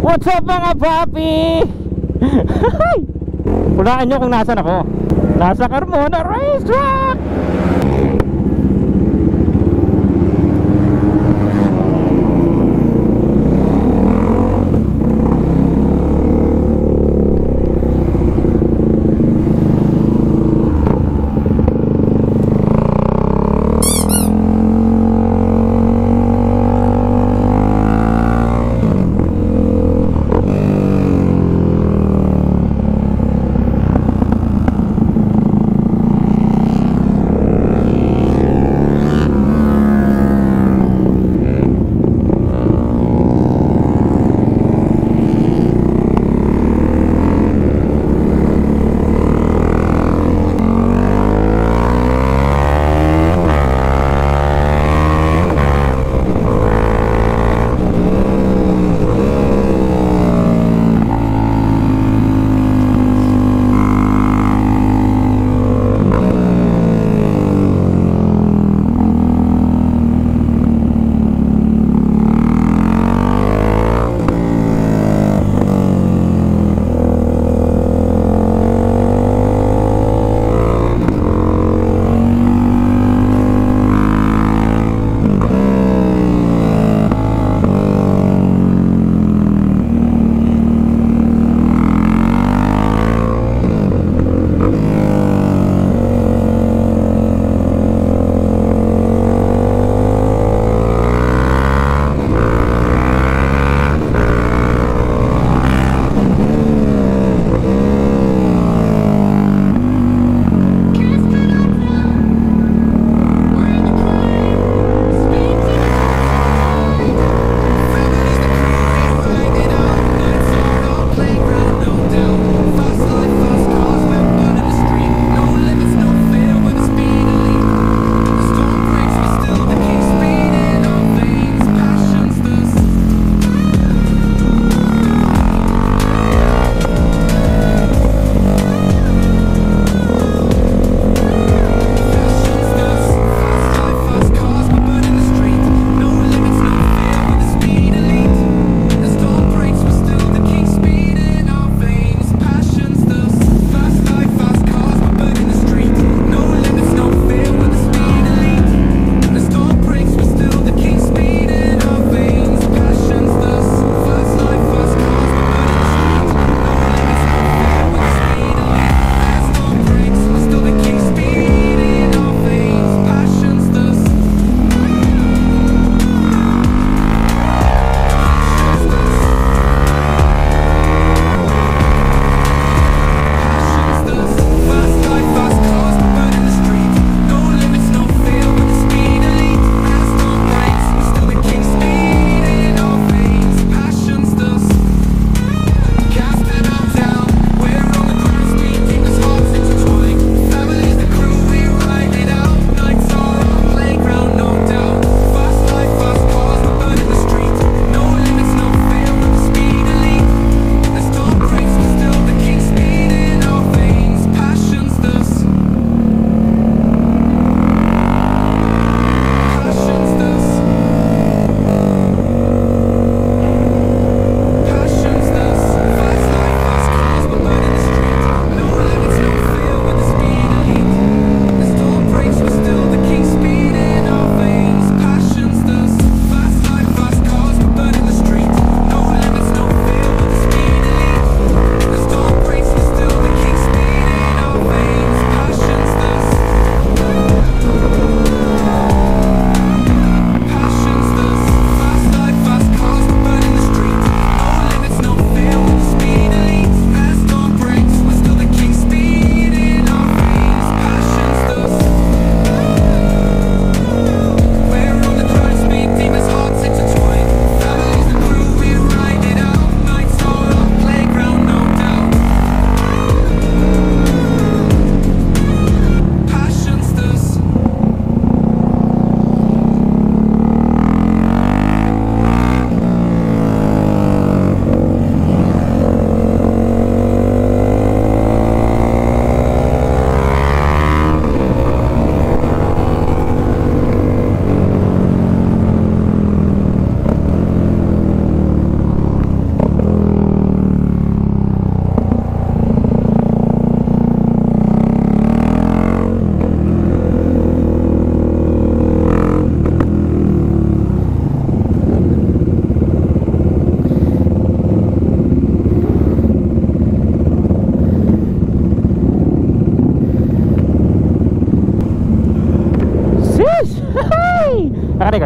What's up mga papi? Hulaan nyo kung nasan ako. Nasa Carmona Racetrack.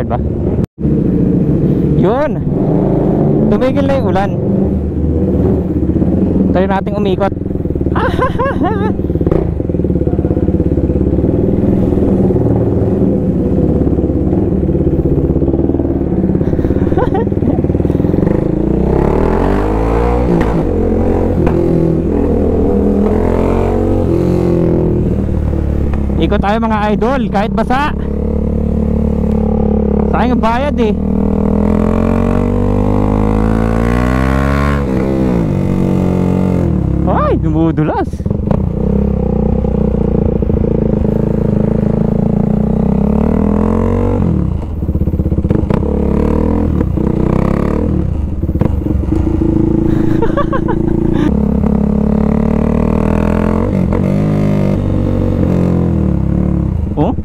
guard ba? Yun. Tumigil na yung ulan. Tayo nating umikot. Ikot tayo mga idol, kahit basa. Sayang ang bayad eh. Ay, dumudulas. Oh,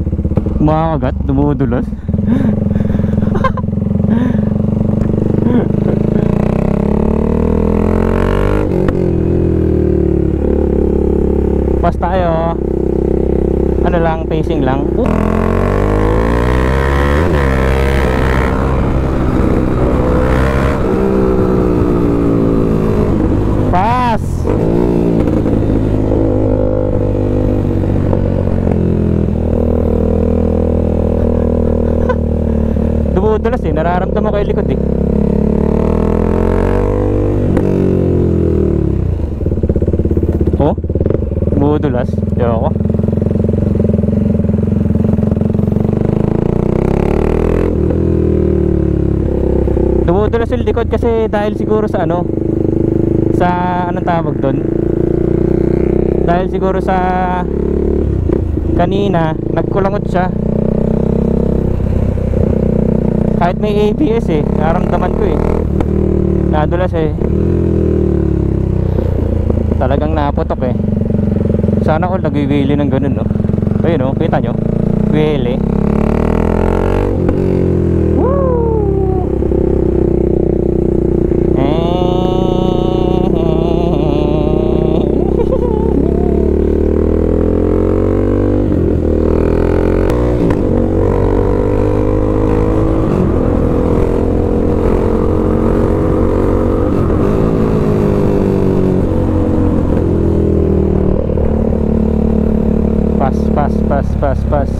kumakagat, dumudulas. Pas tayo. Ano lang, pacing lang. Pas. Dumudulas eh, nararamdaman ko yung likod eh. Oh, dumudulas. Ewan ko. Dumudulas yung likod kasi dahil siguro sa ano, sa anong tawag doon, dahil siguro sa kanina nagkulangot siya. Kahit may ABS eh, naramdaman ko eh, nadulas eh. Talagang naputok eh. Sana all nagwiwili ng ganun no. Ayun no, kita nyo, wili. Pas.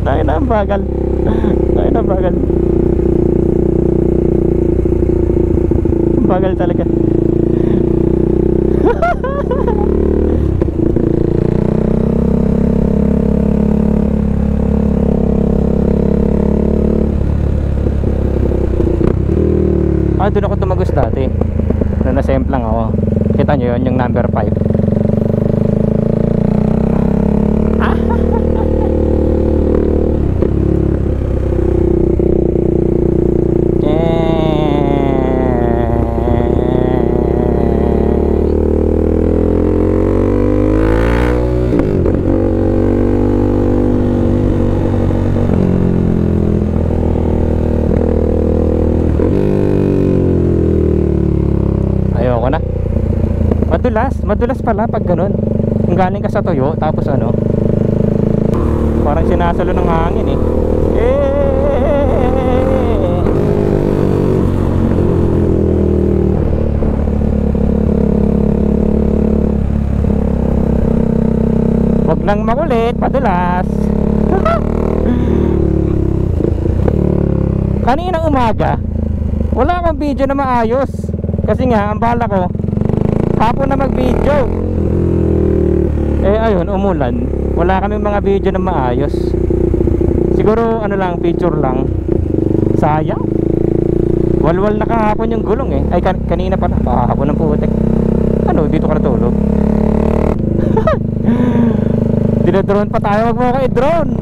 Tayo na ang bagal. Bagal talaga. Doon ako tumagos dati na nasemplang ako. Kita nyo yun, yung number 5. Madulas pala pag ganun. Kung galing ka sa tuyo, tapos ano, parang sinasalo ng hangin eh. Wag nang makulit, padulas. Kaninang umaga wala akong video na maayos. Kasi nga, ang bala ko hapon na mag-video. Eh ayun, umulan. Wala kami mga video na maayos. Siguro ano lang, picture lang. Sayang. Walwal na kahapon yung gulong eh. Ay kanina pala, kahapon ng putik. Ano, dito ka natulog? Dinodrone pa tayo, wag mo kayo drone.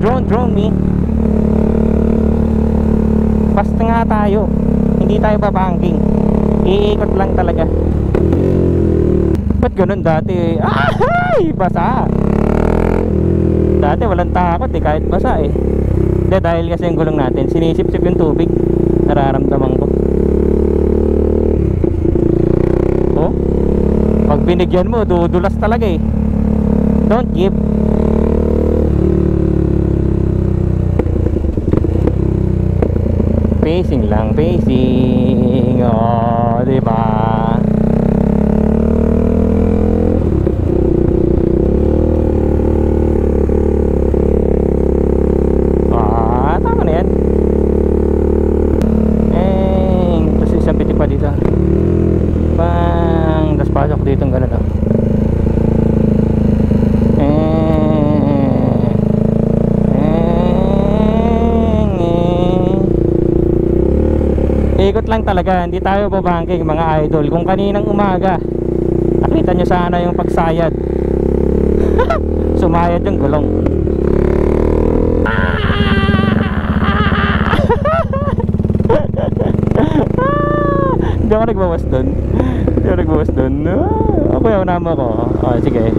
Don't drone me. Basta nga tayo. Hindi tayo pabanking. Iikot lang talaga. Ba't ganun dati? Ay! Basa! Dati walang takot eh, kahit basa eh. Hindi, dahil kasi yung gulong natin, sinisip-sip yung tubig. Nararamdaman ko. Oh? Pag binigyan mo, dudulas talaga eh. Don't give. Pacing lang, pacing. Oh, diba? Ah, tama na yan. Tapos isang piti pa dito. Bang! Tapos pasok dito ang gano'n. Ikot lang talaga, hindi tayo babangking mga idol. Kung kaninang umaga nakita nyo sana yung pagsayad. Sumayad yung gulong. Hindi ako nagbawas dun. Hindi ako nagbawas dun. Ako yung nama ko. Oh, sige.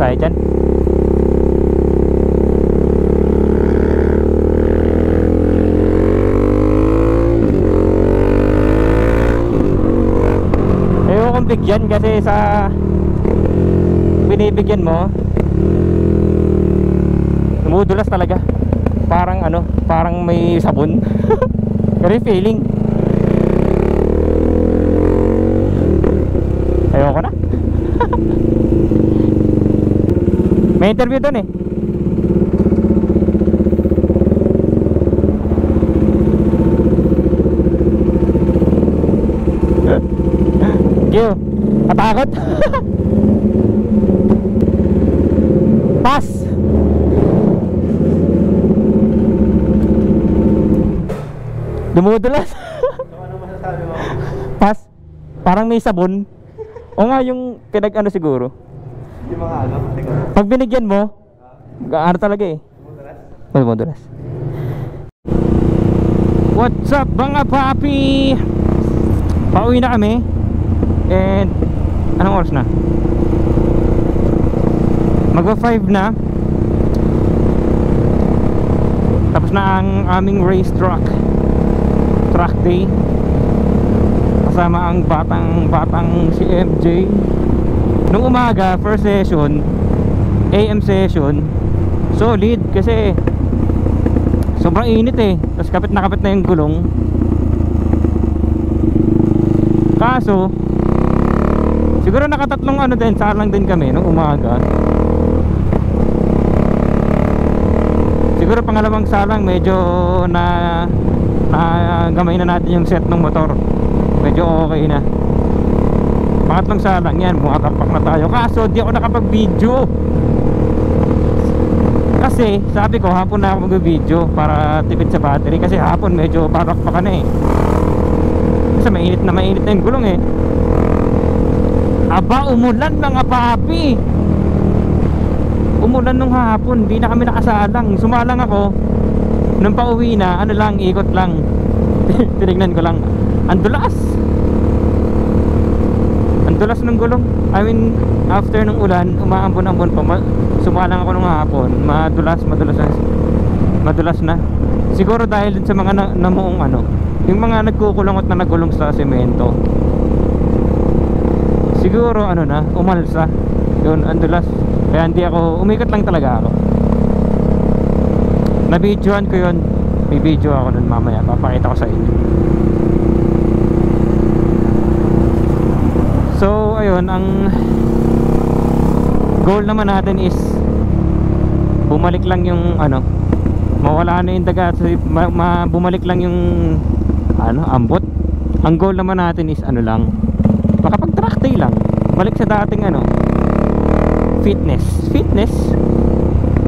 Tayo dyan. Ayaw kong bigyan kasi sa binibigyan mo dumudulas talaga. Parang ano, parang may sabon. Pero yung feeling ayaw ko na. May interview doon eh. Gio, katakot. Pass. Dumudulas. Ano masasabi mo? Pass. Parang may sabon. O nga yung pinag-ano siguro. Yung mga ano? Pag binigyan mo, ano talaga eh. Dumudulas. What's up mga papi? Pauwi na kami. And anong oras na? Magwa 5 na. Tapos na ang aming race track day. Kasama ang batang si MJ. Nung umaga, first session, AM session, solid kasi sobrang init eh. Tapos kapit na yung gulong. Kaso siguro nakatatlong ano din, salang din kami nung umaga. Siguro pangalawang salang medyo na gamay na natin yung set ng motor. Medyo okay na. Pangatlong salang yan, bumakapak na tayo. Kaso di ako nakapag-video. Kasi sabi ko hapon na ako mag-video para tipid sa battery. Kasi hapon medyo babakpak na eh. Kasi mainit na yung gulong eh. Aba, umulan mga papi. Umulan nung hapon, di na kami nakasalang. Sumalang ako. Nung pauwi na, ano lang, ikot lang. Tinignan ko lang. Andulas. Andulas ng gulong. I mean, after ng ulan, umaambon-ambon pa. Sumalang ako nung hapon. Madulas na. Siguro dahil din sa mga namuong ano, yung mga nagkukulungot na nagulong sa semento. Siguro ano na, umalsa. Yun, andulas. Kaya hindi ako, umikot lang talaga ako. Nabidyoan ko yun. May video ako nun mamaya, papakita ko sa inyo. So ayun, ang goal naman natin is bumalik lang yung ano, mawala na yung daga, bumalik lang yung ano, ambot. Ang goal naman natin is ano lang, makapag-track. Konti lang. Balik sa dating ano, fitness.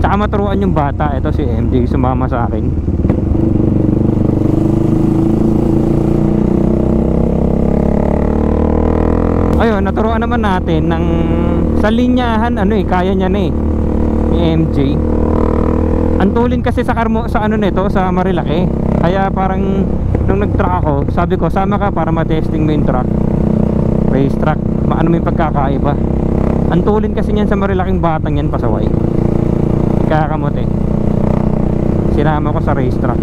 Tsaka maturuan yung bata. Ito si MJ sumama sa akin. Ayun, naturuan naman natin ng sa linyahan, ano eh, kaya niya na eh ni MJ. Ang tulin kasi sa karmo, sa ano nito, sa Marilaki. Kaya parang nung nag-truck ako, sabi ko sama ka para matesting mo yung truck, race truck, maano mo yung pagkakaiba. Ang tulin kasi niyan sa Marilaking batang yan, pasaway. Kakamot eh. Sinama ko sa race truck.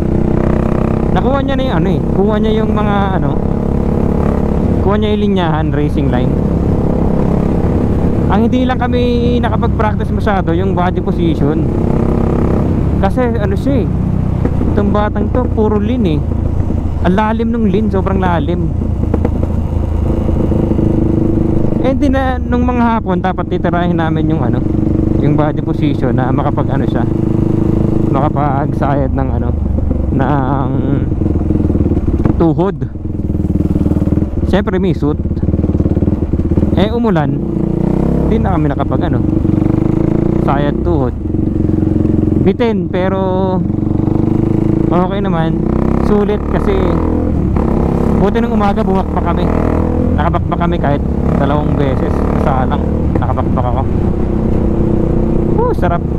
Nakuha niya na yung ano eh, kuha niya yung mga ano, kuha niya yung linyahan, racing line. Ang hindi lang kami nakapag-practice masyado yung body position. Kasi ano siya eh, itong batang to puro lean eh. Ang lalim ng lean, sobrang lalim. Eh di na nung mga hapon dapat titirahin namin yung ano, yung body position na makapag ano siya, makapag-sayad ng ano, ng tuhod. Siyempre may suit. Eh umulan, hindi na kami nakapag ano, sayad tuhod. Bitin pero okay naman, sulit kasi buti ng umaga bumakbak kami. Nakabakbak kami kahit 2 beses. Salang nakabakbak ako.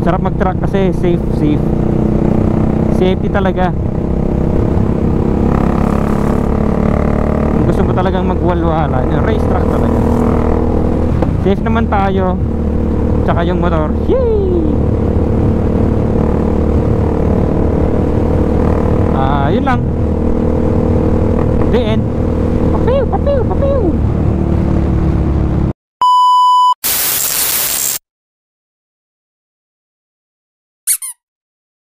Sarap mag-truck kasi safe. Safety talaga. Kung gusto mo talagang magwalwala, race truck talaga. Safe naman tayo. Tsaka yung motor. Yay! Yun lang. The end. Papiw.